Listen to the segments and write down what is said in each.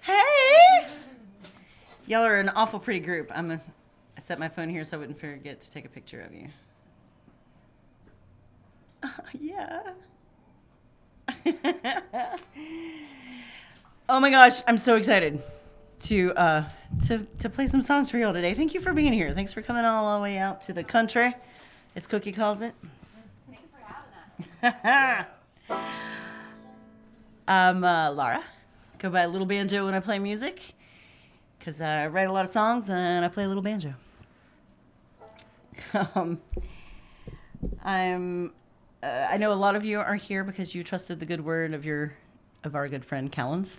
Hey! Y'all are an awful pretty group. I set my phone here so I wouldn't forget to take a picture of you. Yeah. Oh my gosh, I'm so excited to play some songs for y'all today. Thank you for being here. Thanks for coming all the way out to the country, as Cookie calls it. Thanks for having us. I'm Laura. Go by Little Banjo when I play music, because I write a lot of songs and I play a little banjo. I know a lot of you are here because you trusted the good word of our good friend Callynth.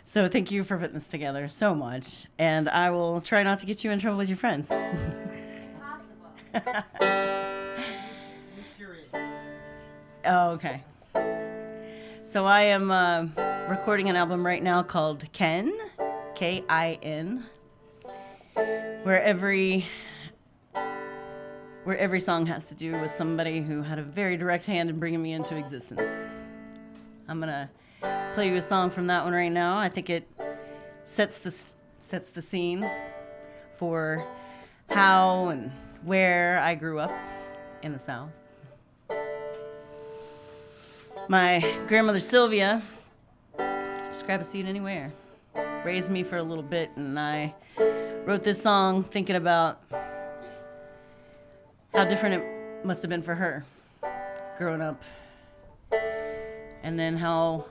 So thank you for putting this together so much, and I will try not to get you in trouble with your friends. Impossible. Oh, okay. So I am recording an album right now called Ken, K-I-N, where every song has to do with somebody who had a very direct hand in bringing me into existence. I'm gonna play you a song from that one right now. I think it sets the scene for how and where I grew up in the South. My grandmother Sylvia, just grab a seat anywhere, raised me for a little bit, and I wrote this song thinking about how different it must have been for her growing up, and then how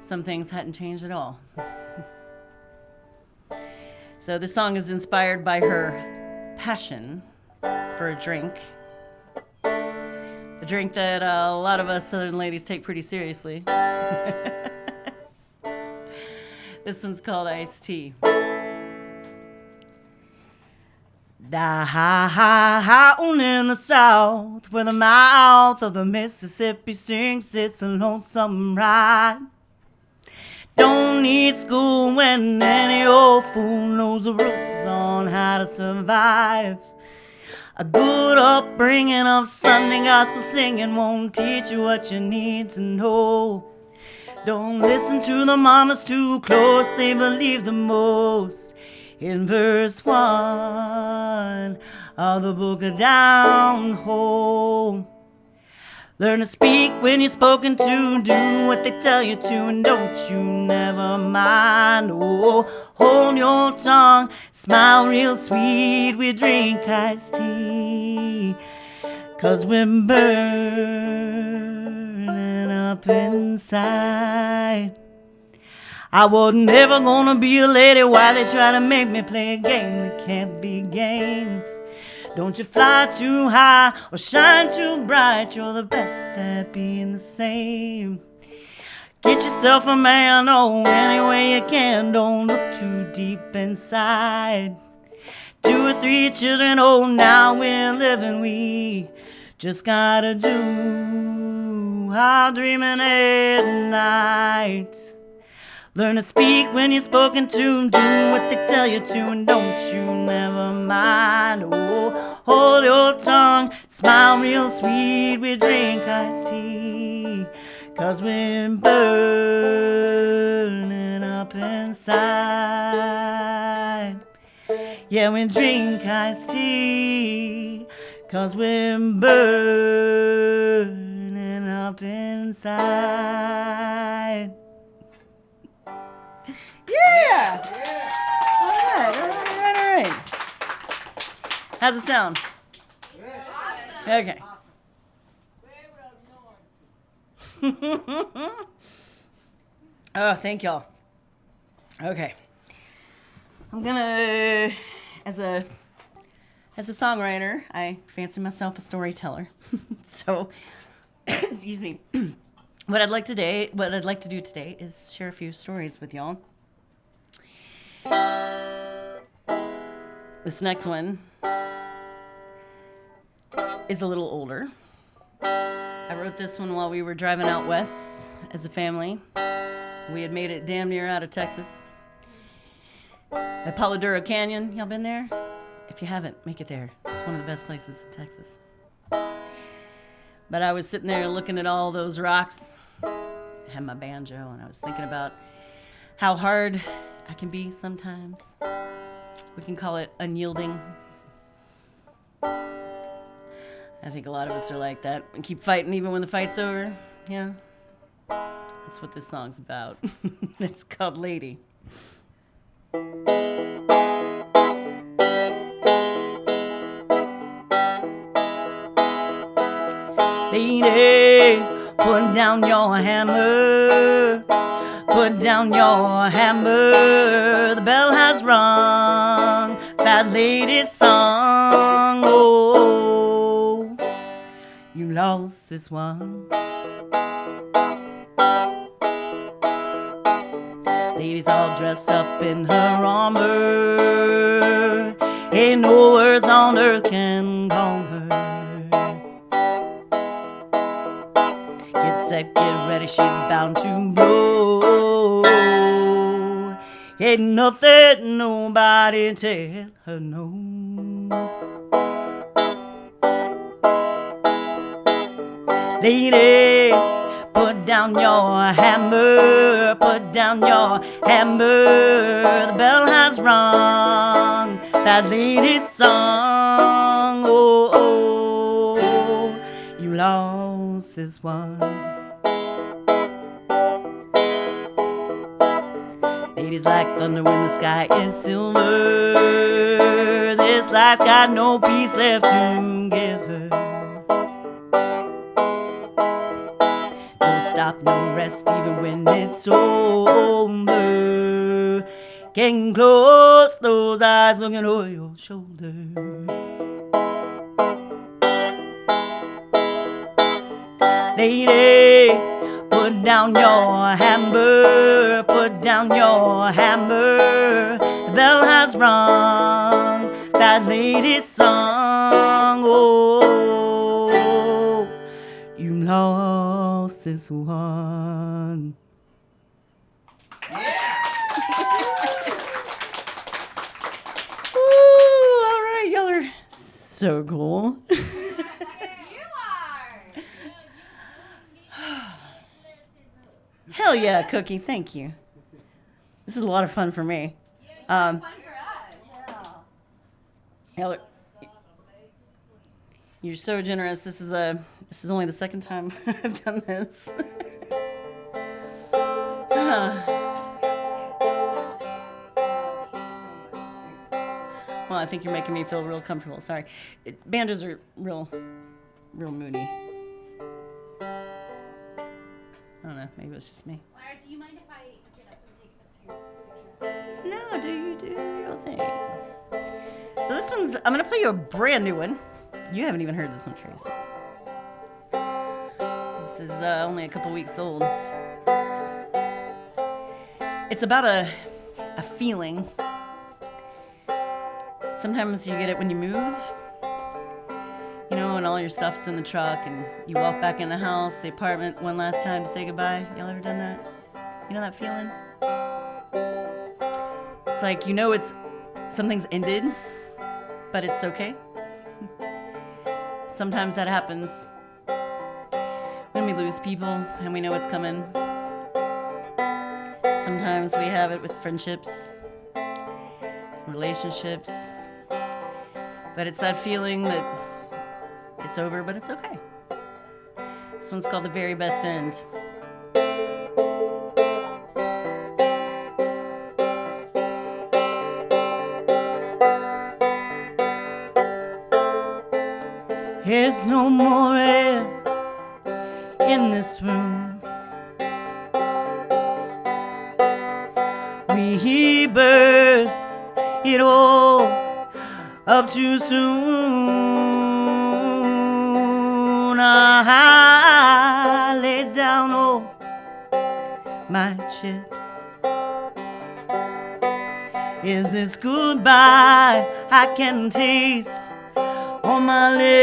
some things hadn't changed at all. So this song is inspired by her passion for a drink that a lot of us Southern ladies take pretty seriously. This one's called iced tea. Down in the South, where the mouth of the Mississippi sings, it's a lonesome ride. Don't need school when any old fool knows the rules on how to survive. A good upbringing of Sunday gospel singing won't teach you what you need to know. Don't listen to the mamas too close, they believe the most. In verse 1 of the book of Down Home. Learn to speak when you're spoken to, do what they tell you to, and don't you never mind. Oh, hold your tongue, smile real sweet, we drink iced tea, 'cause we're burning up inside. I wasn't ever gonna be a lady, why they try to make me play a game that can't be gamed. Don't you fly too high or shine too bright, you're the best at being the same. Get yourself a man, oh, any way you can, don't look too deep inside. 2 or 3 children, oh, now we're living, we just gotta do our dreaming at night. Learn to speak when you're spoken to, do what they tell you to, and don't you never mind. Oh, hold your tongue, smile real sweet, we drink iced tea, 'cause we're burning up inside. Yeah, we drink iced tea, 'cause we're burning up inside. Yeah! All right. How's it sound? Awesome. Okay. Oh, thank y'all. Okay. I'm gonna, as a songwriter, I fancy myself a storyteller. So, excuse me. What I'd like to do today is share a few stories with y'all. This next one is a little older. I wrote this one while we were driving out west as a family. We had made it damn near out of Texas. The Palo Duro Canyon, y'all been there? If you haven't, make it there. It's one of the best places in Texas. But I was sitting there looking at all those rocks. I had my banjo, and I was thinking about how hard I can be sometimes. We can call it unyielding. I think a lot of us are like that. We keep fighting even when the fight's over. Yeah. That's what this song's about. It's called Lady. Lady, put down your hammer. Put down your hammer. The bell has rung. That lady's song. Oh, you lost this one. Lady's all dressed up in her armor. Ain't no words on earth can calm her. Get set, get ready, she's bound to blow. Ain't nothing nobody tell her no. Lady, put down your hammer, put down your hammer. The bell has rung, that lady's song. Oh, oh, you lost this one. Ladies like thunder when the sky is silver. This life's got no peace left to give her. Stop, no rest, even when it's over. Getting close, those eyes looking over your shoulder. Lady, put down your hammer, put down your hammer. The bell has rung, that lady's song. Oh, you lost this one. Yeah. Ooh, all right, y'all are so cool. You are. Hell yeah, Cookie, thank you. This is a lot of fun for me. Fun for us. Y'all are, you're so generous. This is only the second time I've done this. Well, I think you're making me feel real comfortable. Sorry. Banjos are real moody. I don't know. Maybe it's just me. Lara, do you mind if I get up and take a picture? No, do your thing. So this one's, I'm going to play you a brand new one. You haven't even heard this one, Trace. This is only a couple weeks old. It's about a feeling. Sometimes you get it when you move. You know, and all your stuff's in the truck and you walk back in the house, the apartment, one last time to say goodbye. Y'all ever done that? You know that feeling? It's like, you know, something's ended, but it's okay. Sometimes that happens when we lose people and we know it's coming. Sometimes we have it with friendships, relationships, but it's that feeling that it's over, but it's okay. This one's called The Very Best End. There's no more air in this room. We burned it all up too soon. I laid down all my chips. Is this goodbye I can taste on my lips?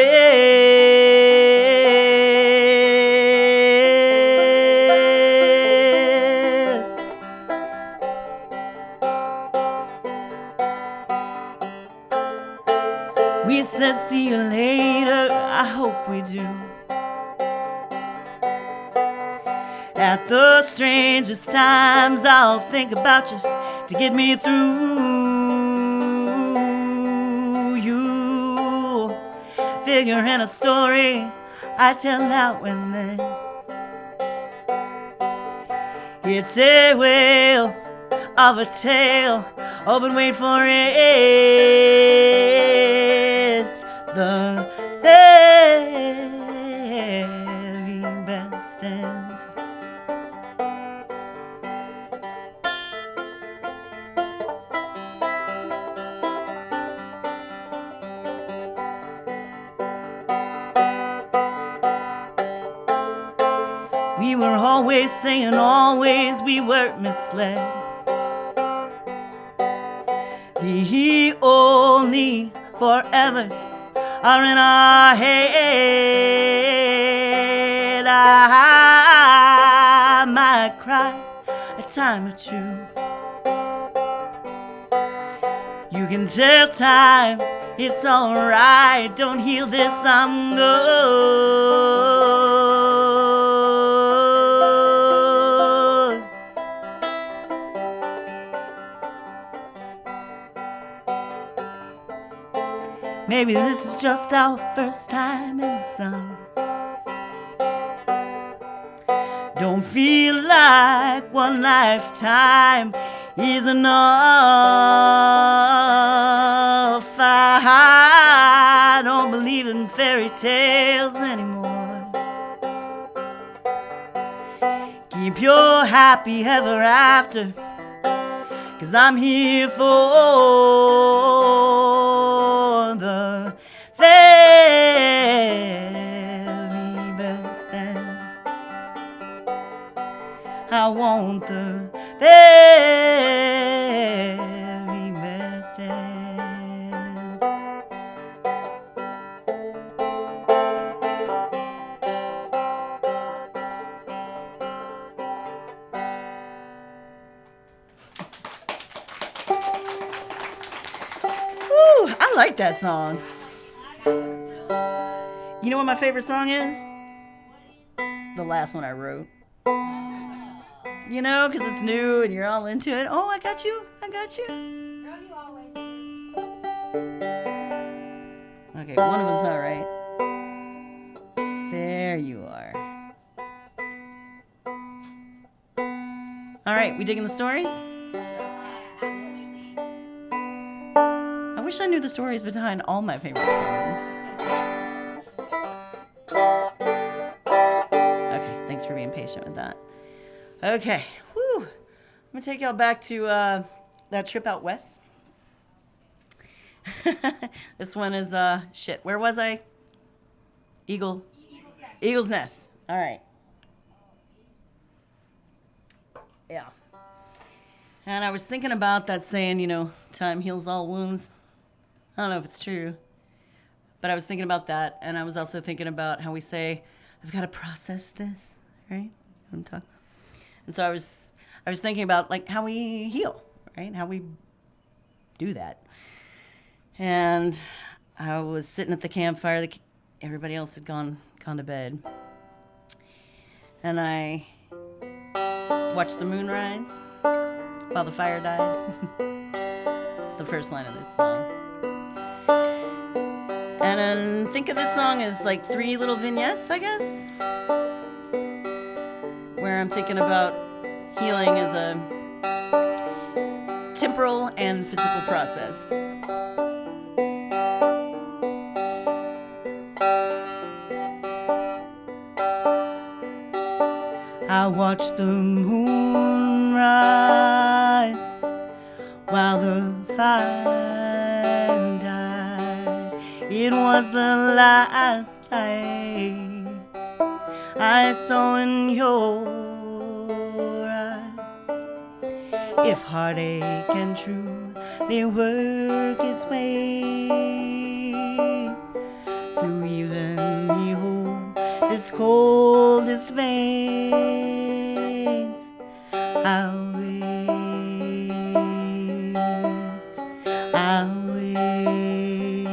We said see you later, I hope we do. At the strangest times I'll think about you to get me through. You figure in a story I tell now and then. It's a whale of a tale, oh but wait for it. It's the very best end. We were always saying always we were misled. The only forevers are in our head. I might cry a time or two. You can tell time it's alright. Don't heal this, I'm good. Maybe this is just our first time in the sun. Don't feel like one lifetime is enough. I don't believe in fairy tales anymore. Keep your happy ever after, 'cause I'm here for the very best end. I want the very best end. Woo, I like that song. You know what my favorite song is? The last one I wrote. You know, because it's new and you're all into it. Oh, I got you. I got you. Girl, you always do. Okay, one of them's not right. There you are. All right, we digging the stories? I wish I knew the stories behind all my favorite songs. Okay, thanks for being patient with that. Okay, whew. I'm gonna take y'all back to that trip out west. This one is shit. Where was I? Eagle's Nest. All right. Yeah. And I was thinking about that saying, you know, time heals all wounds. I don't know if it's true, but I was thinking about that, and I was also thinking about how we say, "I've got to process this," right? I'm talking. And so I was thinking about like how we heal, right? How we do that. And I was sitting at the campfire. Everybody else had gone to bed, and I watched the moonrise while the fire died. It's the first line of this song. And think of this song as like 3 little vignettes, I guess, where I'm thinking about healing as a temporal and physical process. I watched the moonrise while the fire died. It was the last light I saw in your eyes. If heartache and truly work its way through even the oldest, coldest veins, I'll wait, I'll wait,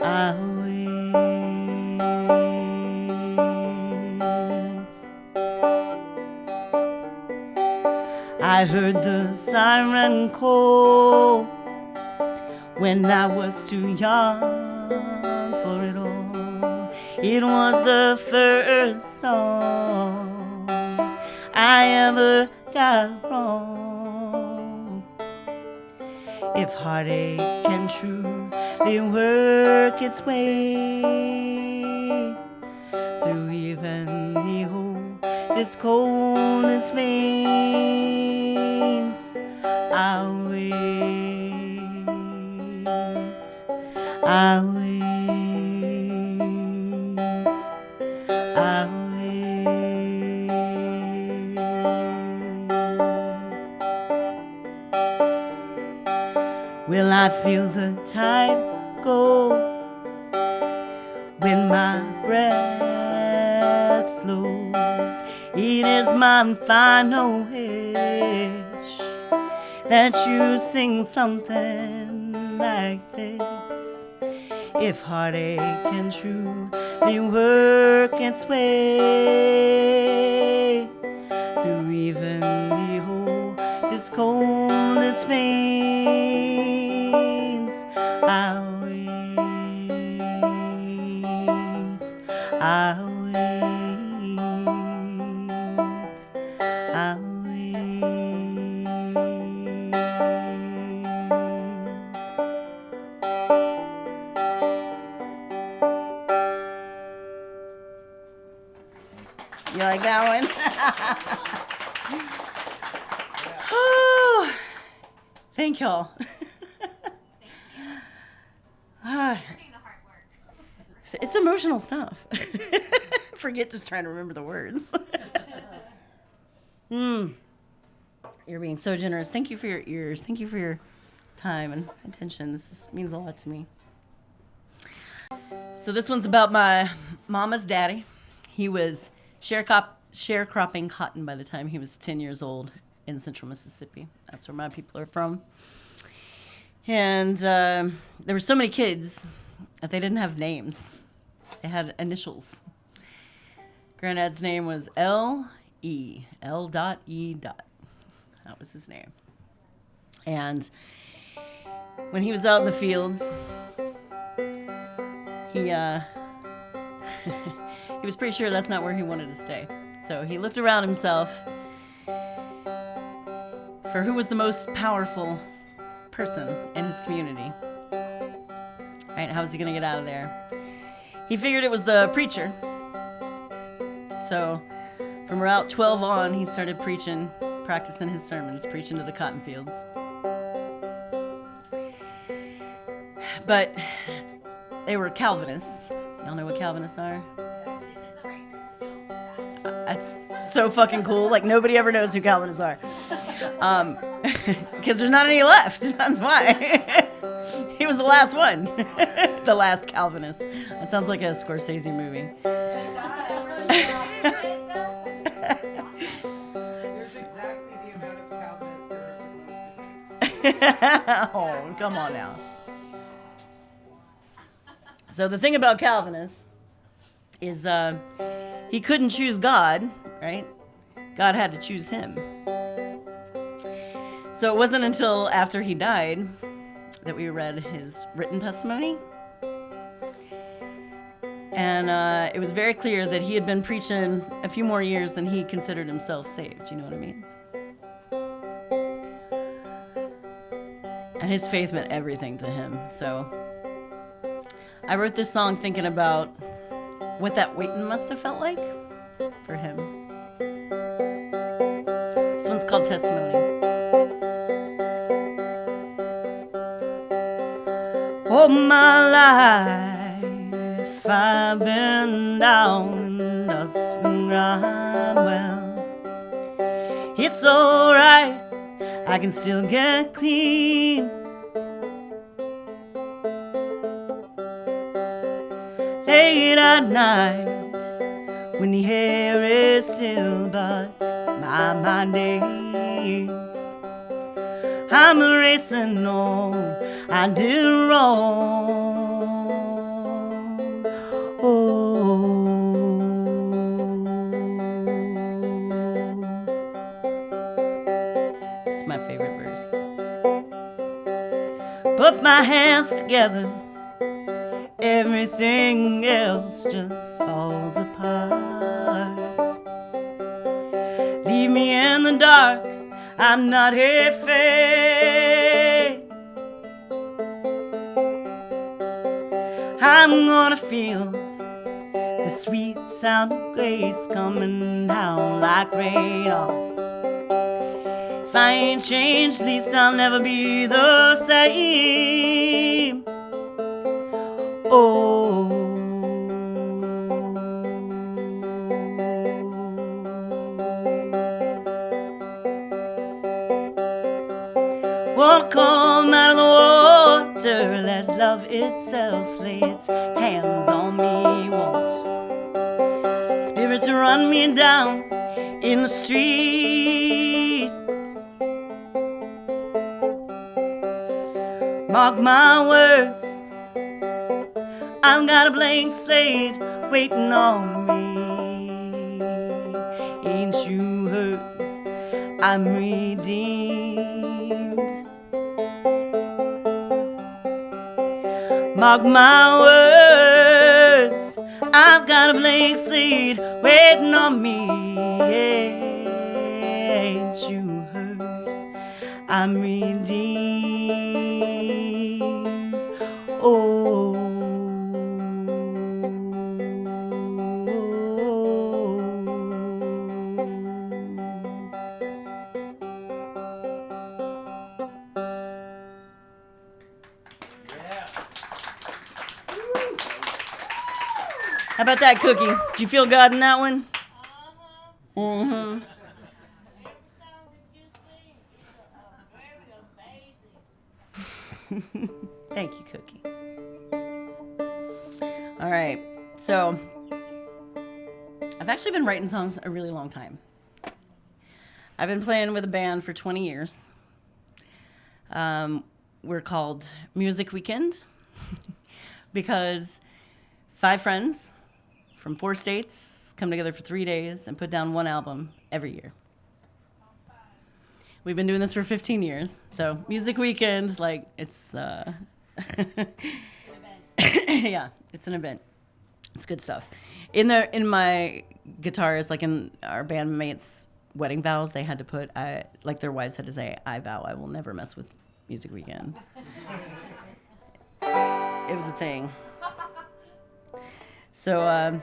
I'll wait. I heard the siren call when I was too young for it all. It was the first song I ever got wrong. If heartache can truly work its way through even the oldest, coldest veins, I'll wait, I'll wait, I'll wait. Will I feel the tide go when my breath slows? It is my final wish that you sing something like this. If heartache can truly work its way through even the oldest, coldest veins, I'll wait, I'll wait, I'll wait. You like that one? Oh, thank y'all. Doing the hard work. It's emotional stuff. Forget just trying to remember the words. You're being so generous. Thank you for your ears. Thank you for your time and attention. Means a lot to me. So this one's about my mama's daddy. He was sharecropping cotton by the time he was 10 years old in central Mississippi. That's where my people are from. And there were so many kids that they didn't have names. They had initials. Granddad's name was L.E. L.E. That was his name. And when he was out in the fields, he he was pretty sure that's not where he wanted to stay. So he looked around himself for who was the most powerful person in his community. Right? How was he going to get out of there? He figured it was the preacher. So from about 12 on, he started preaching, practicing his sermons, preaching to the cotton fields. But they were Calvinists. Y'all know what Calvinists are? That's so fucking cool. Like, nobody ever knows who Calvinists are. Because there's not any left. That's why. He was the last one. The last Calvinist. That sounds like a Scorsese movie. There's exactly the amount of Calvinists there are supposed to be. Oh, come on now. So the thing about Calvinists is he couldn't choose God, right? God had to choose him. So it wasn't until after he died that we read his written testimony. And it was very clear that he had been preaching a few more years than he considered himself saved. You know what I mean? And his faith meant everything to him. So I wrote this song thinking about what that waiting must have felt like for him. This one's called Testimony. All my life I've been down in dust and grime. Well, it's alright, I can still get clean. Late at night, when the air is still, but my mind aches. I'm erasing all I did wrong. Oh. my favorite verse. Put my hands together, everything else just falls apart. Leave me in the dark, I'm not afraid. I'm gonna feel the sweet sound of grace coming down like rain. Oh, if I ain't changed, at least I'll never be the same. Oh, wanna come out of the water, let love itself lay its hands on me once. Spirit to run me down in the street. Mark my words, I've got a blank slate waiting on me. Ain't you heard? I'm redeemed. Mark my words, I've got a blank slate waiting on me. Ain't you heard? I'm redeemed. Oh. How about that, Cookie? Did you feel God in that one? Mm-hmm. Thank you, Cookie. All right, so I've actually been writing songs a really long time. I've been playing with a band for 20 years. We're called Music Weekend because 5 friends from 4 states come together for 3 days and put down one album every year. We've been doing this for 15 years. So Music Weekend, like it's, yeah, it's an event. It's good stuff. In my guitars, like in our bandmates' wedding vows, they had to put, like their wives had to say, "I vow I will never mess with Music Weekend." It was a thing. So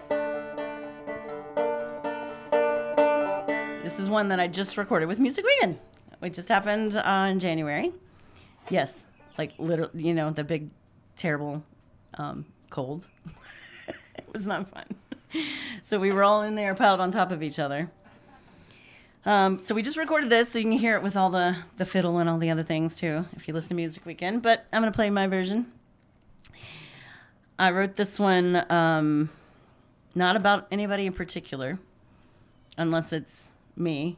this is one that I just recorded with Music Weekend. It just happened in January. Yes, like literally, the big, terrible cold. It was not fun. So we were all in there piled on top of each other. So we just recorded this so you can hear it with all the fiddle and all the other things too, if you listen to Music Weekend. But I'm going to play my version. I wrote this one not about anybody in particular, unless it's me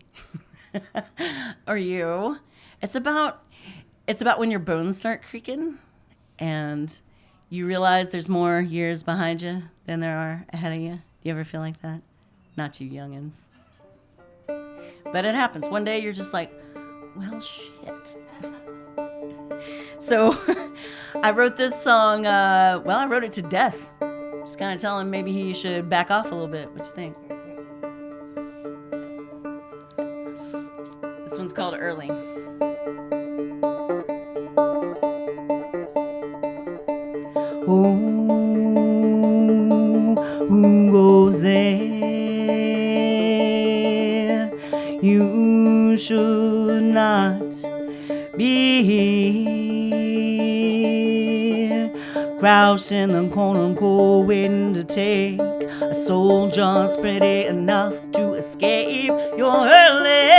or you. It's about when your bones start creaking and you realize there's more years behind you than there are ahead of you. You ever feel like that? Not you youngins. But it happens. One day you're just like, well, shit. So I wrote this song, I wrote it to Death. Just kind of tell him maybe he should back off a little bit. What you think? This one's called Early. Oh, who goes there? You should not be here. Crouched in the corner, cold, waiting to take a soul just pretty enough to escape. You're early.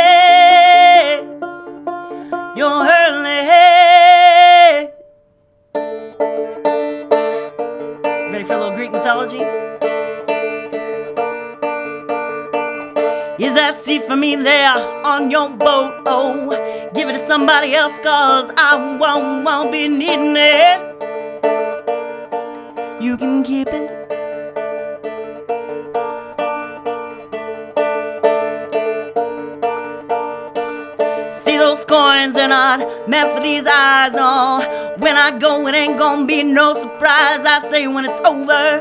You're early. Ready for a little Greek mythology? Is that seat for me there on your boat? Oh, give it to somebody else, cause I won't be needing it. You can keep it. See, those coins, they're not meant for these eyes, no. When I go, it ain't gonna be no surprise. I say when it's over,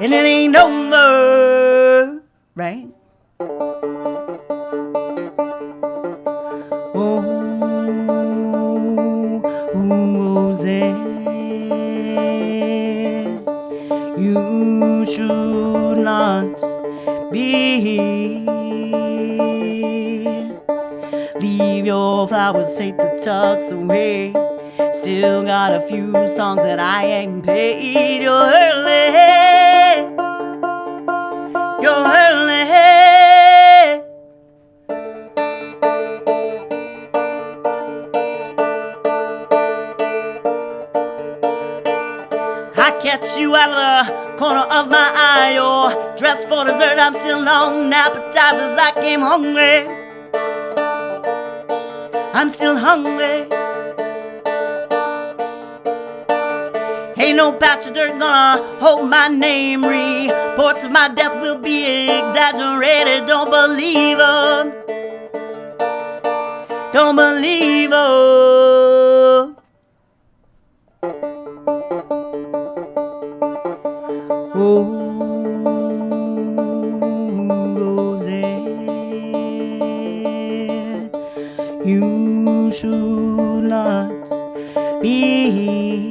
and it ain't over, right? Oh, Roseanne, you should not be here. Leave your flowers, take the tucks away. Still got a few songs that I ain't paid. You're early, you're early. I catch you out of the corner of my eye. You're dressed for dessert, I'm still on appetizers. I came hungry, I'm still hungry. Ain't no patch of dirt gonna hold my name. Reports of my death will be exaggerated. Don't believe her, don't believe her. Oh, Roseanne, you should not be here.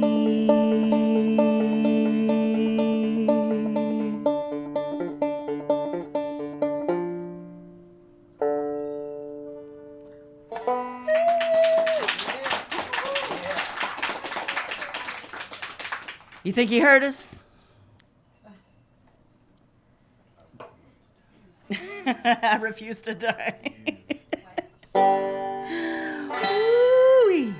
You think he heard us? I refuse to die. Ooh-wee.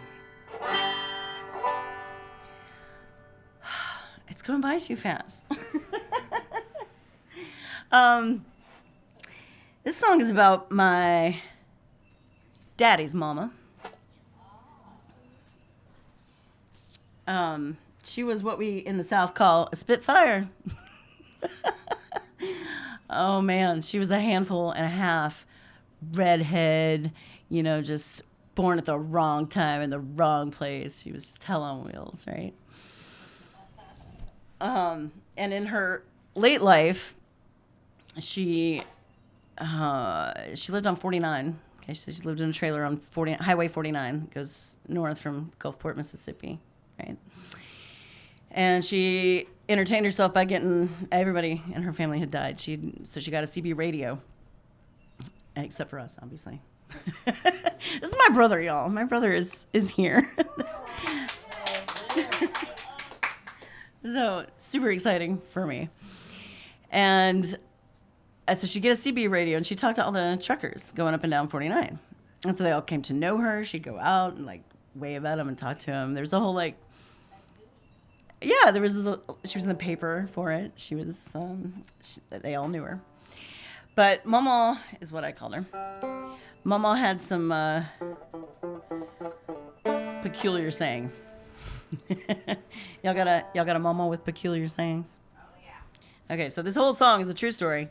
It's going by too fast. This song is about my daddy's mama. She was what we in the South call a Spitfire. Oh man, she was a handful and a half, redhead, you know, just born at the wrong time in the wrong place. She was just hell on wheels, right? And in her late life, she lived on 49. Okay, so she lived in a trailer on Highway 49. It goes north from Gulfport, Mississippi, right? And she entertained herself by getting everybody in her family had died. So she got a CB radio, except for us, obviously. This is my brother, y'all. My brother is here. So super exciting for me. And so she'd get a CB radio, and she'd talk to all the truckers going up and down 49. And so they all came to know her. She'd go out and like wave at them and talk to them. There's a whole like, yeah, she was in the paper for it. She was, they all knew her. But Mama is what I called her. Mama had some peculiar sayings. Y'all got a Mama with peculiar sayings? Oh yeah. Okay, so this whole song is a true story.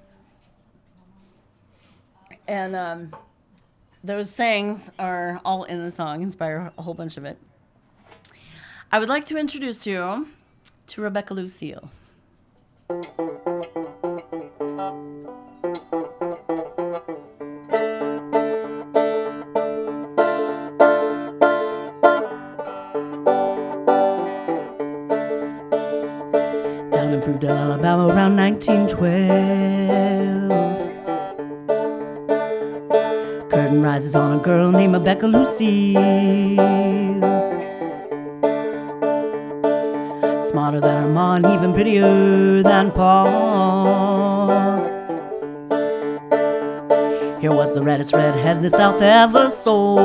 And those sayings are all in the song, inspire a whole bunch of it. I would like to introduce you to Rebecca Lucille. Down in Fruitvale, Alabama, around 1912, curtain rises on a girl named Rebecca Lucille. Smarter than her ma and even prettier than Pa. Here was the reddest redhead the South ever saw.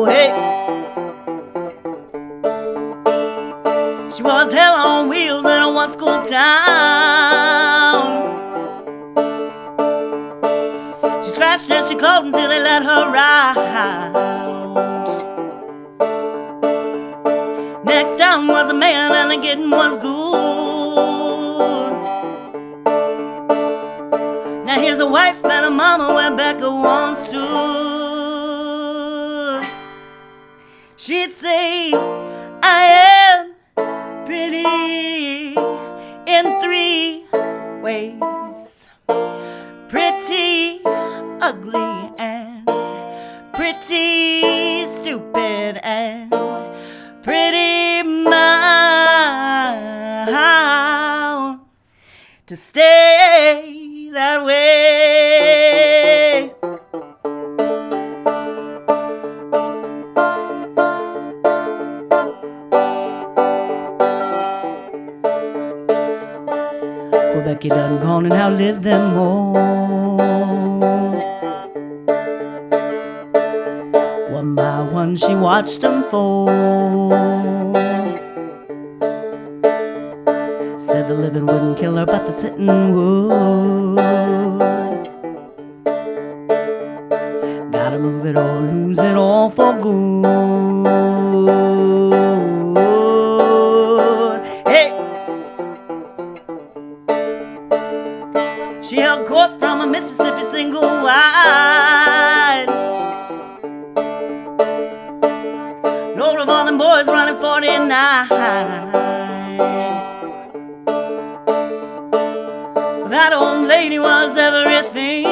Hey! She was hell on wheels in a one-school town. She scratched and she clawed until they let her ride. Next town was a man and the getting was good. Now here's a wife and a mama where Becca once stood. She'd say, I am pretty in 3 ways. Pretty, ugly, and pretty stupid, and pretty mild to stay that way. Well, Becky done gone and outlived them all. One by one she watched them fall. Said the living wouldn't kill her, but the sitting would. Gotta move it or lose it all for good. Hey! She held court from a Mississippi single wide. Lord of all them boys running 49. That old lady was everything.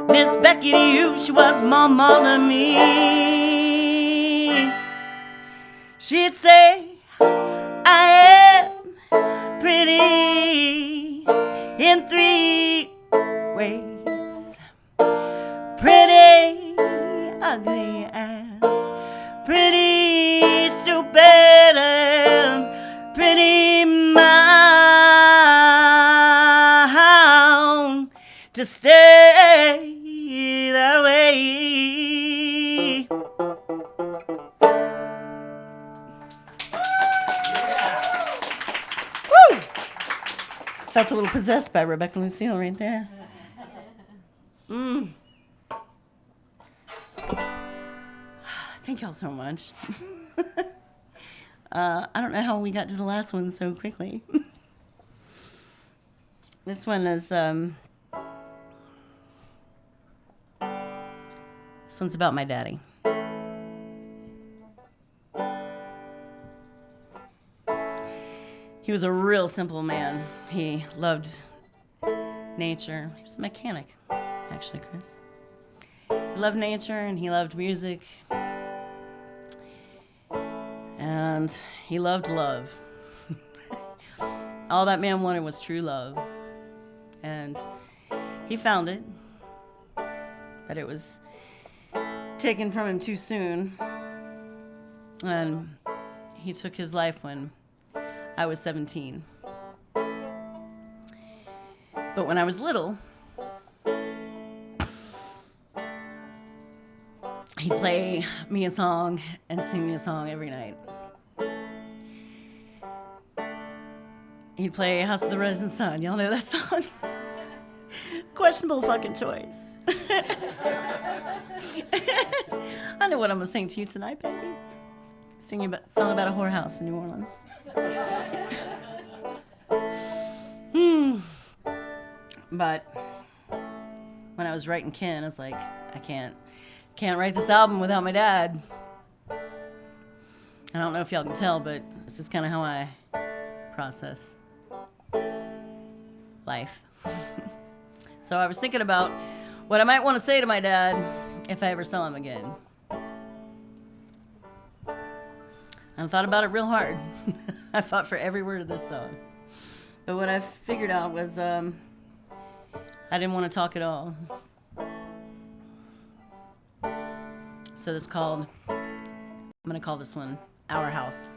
Miss Becky to you, she was mama to me. She'd say, I am pretty in 3 ways. Pretty, ugly, and pretty stupid, and pretty mild to stay that way. Woo! Felt a little possessed by Rebecca Lucille right there. Thank y'all so much. I don't know how we got to the last one so quickly. This one is, this one's about my daddy. He was a real simple man. He loved nature. He was a mechanic, actually, Chris. He loved nature and he loved music. And he loved love. All that man wanted was true love. And he found it. But it was taken from him too soon. And he took his life when I was 17. But when I was little, he'd play me a song and sing me a song every night. He'd play House of the Rising Sun. Y'all know that song? Questionable fucking choice. I know what I'm gonna sing to you tonight, baby. Sing you a song about a whorehouse in New Orleans. But when I was writing Ken, I was like, I can't write this album without my dad. I don't know if y'all can tell, but this is kind of how I process life. So I was thinking about what I might want to say to my dad if I ever saw him again. I thought about it real hard. I fought for every word of this song. But what I figured out was I didn't want to talk at all. So I'm going to call this one Our House.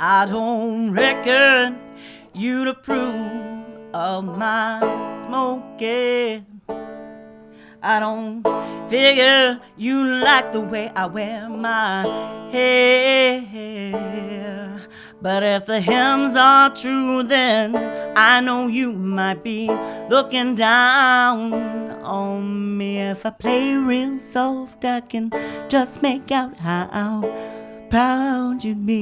I don't reckon you'd approve of my smoking. I don't figure you like the way I wear my hair. But if the hymns are true, then I know you might be looking down on me. If I play real soft, I can just make out how proud you'd be.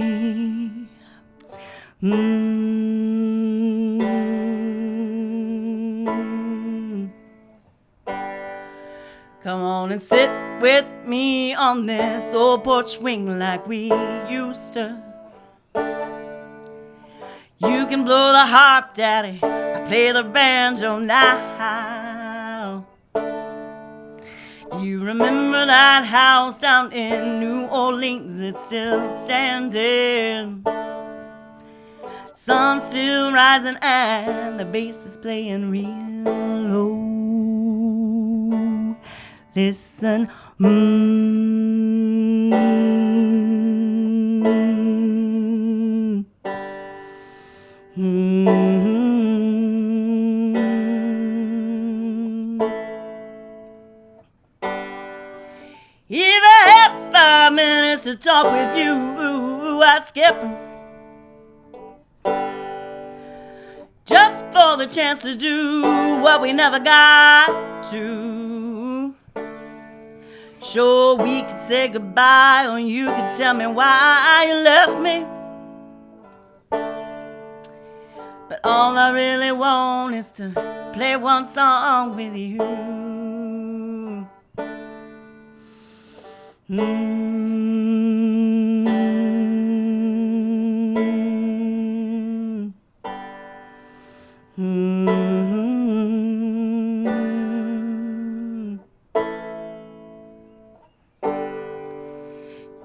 Come on and sit with me on this old porch swing like we used to. You can blow the harp, Daddy. I play the banjo now. You remember that house down in New Orleans? It's still standing. Sun's still rising and the bass is playing real low. Listen, If I had 5 minutes to talk with you, I'd skip 'em. Just for the chance to do what we never got to. Sure, we could say goodbye, or you could tell me why you left me. But all I really want is to play one song with you.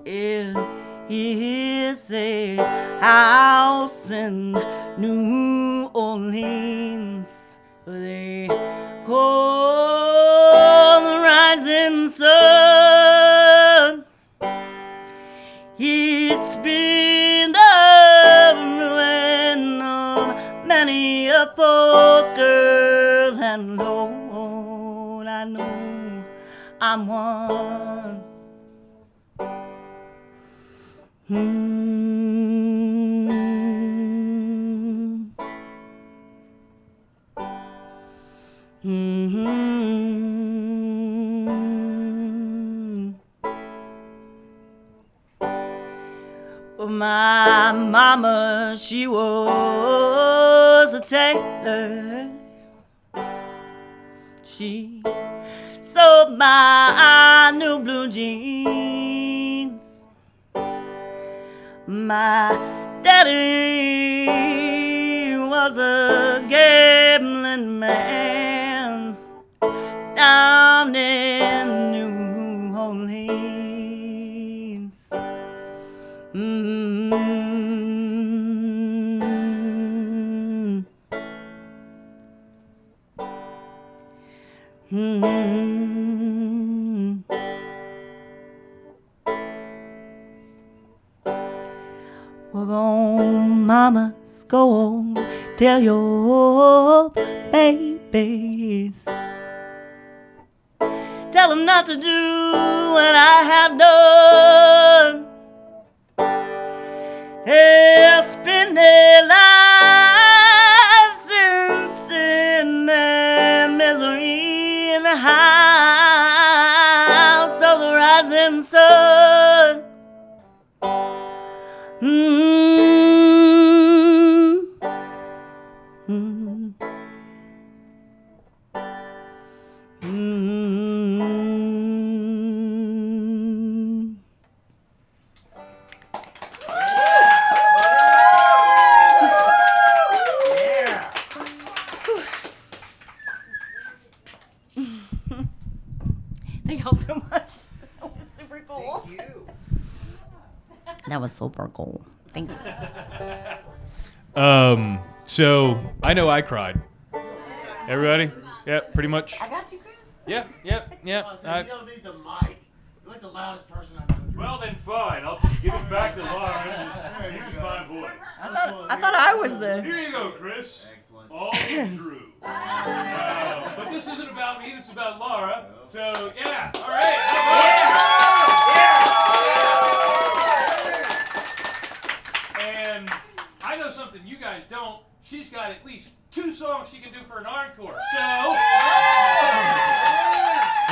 It is a house in New Orleans they call the rising sun. It's been the ruin of many a poor girl, and Lord, I know I'm one. My mama, she was a tailor. She sewed my new blue jeans. My daddy was a gambling man down in New Orleans. Well, go on, mamas, go on, tell your babies. Tell them not to do what I have done. They'll spend their lives in sin and misery in the house of the rising sun. Thank y'all so much. That was super cool. Thank you. That was super cool. Thank you. So I know I cried. Everybody? Yeah, pretty much. I got you, Chris. Yeah. Oh, so you don't need the mic. You're like the loudest person I know. Well then, fine. I'll just give it back to Laura. Use my voice. I thought I was there. Here you go, Chris. Excellent. All true. But this isn't about me. This is about Laura. So yeah. All right. And I know something you guys don't. She's got at least 2 songs she can do for an encore. So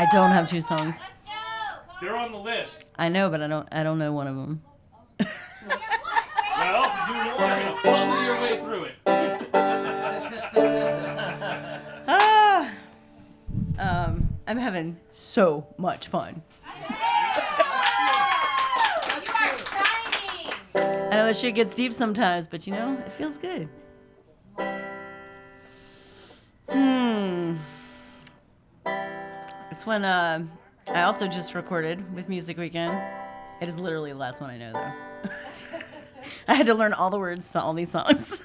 I don't have 2 songs. they're on the list. I know, but I don't know one of them. You're gonna fumble your way through it. I'm having so much fun. You are shining. I know this shit gets deep sometimes, but you know, it feels good. This one, I also just recorded with Music Weekend. It is literally the last one I know, though. I had to learn all the words to all these songs.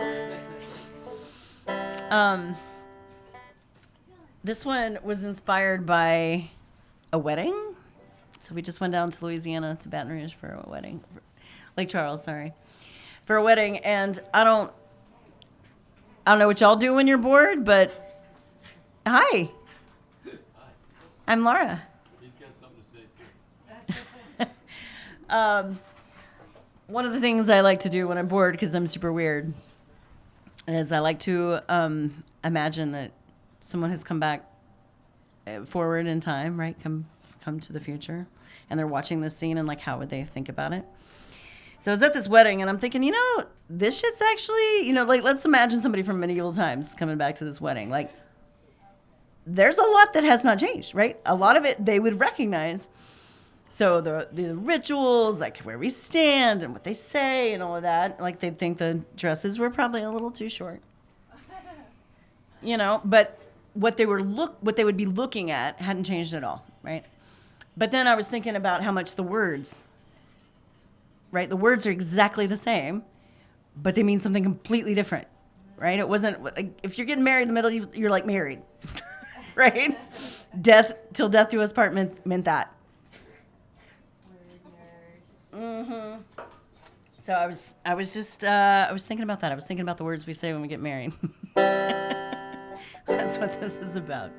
This one was inspired by a wedding. So we just went down to Louisiana to Baton Rouge for a wedding. Lake Charles, sorry. For a wedding, and I don't know what y'all do when you're bored, but hi. I'm Laura. He's got something to say too. One of the things I like to do when I'm bored, because I'm super weird, is I like to imagine that someone has come back forward in time, right? Come to the future, and they're watching this scene, and like, how would they think about it? So I was at this wedding, and I'm thinking, you know, this shit's actually, you know, like, let's imagine somebody from medieval times coming back to this wedding. Like, there's a lot that has not changed, right? A lot of it they would recognize. So the rituals, like where we stand and what they say and all of that, like they'd think the dresses were probably a little too short. You know, but what they would be looking at hadn't changed at all, right? But then I was thinking about how much the words, right? The words are exactly the same, but they mean something completely different, right? It wasn't, like, if you're getting married in the middle, you're like married, right? Till death do us part meant that. Mm-hmm. So I was thinking about that. I was thinking about the words we say when we get married. That's what this is about.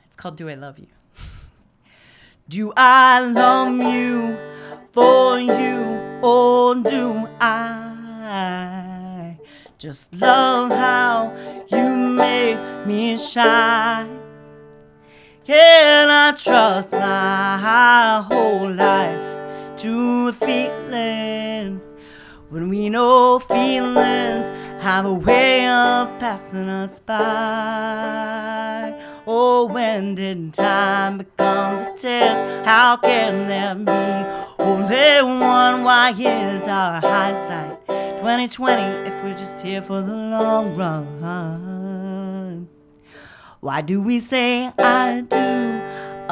It's called Do I Love You? Do I love you for you, or do I just love how you make me shine? Can I trust my whole life to a feeling when we know feelings have a way of passing us by? Oh, when did time become the test? How can there be only one? Why is our hindsight 2020 if we're just here for the long run? Why do we say I do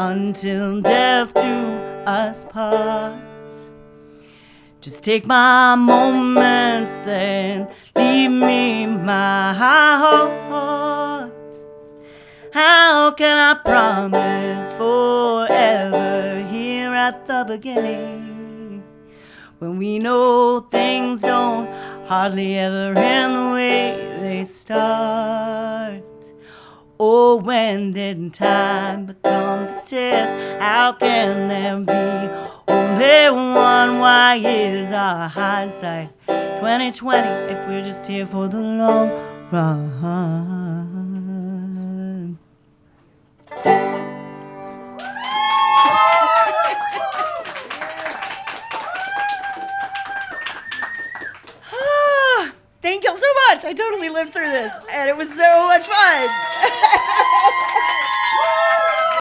until death do us part? Just take my moments and leave me my heart. How can I promise forever here at the beginning when we know things don't hardly ever end the way they start? Oh, when did time become the test? How can there be only one? Why is our hindsight 2020 if we're just here for the long run? Thank y'all so much. I totally lived through this, and it was so much fun.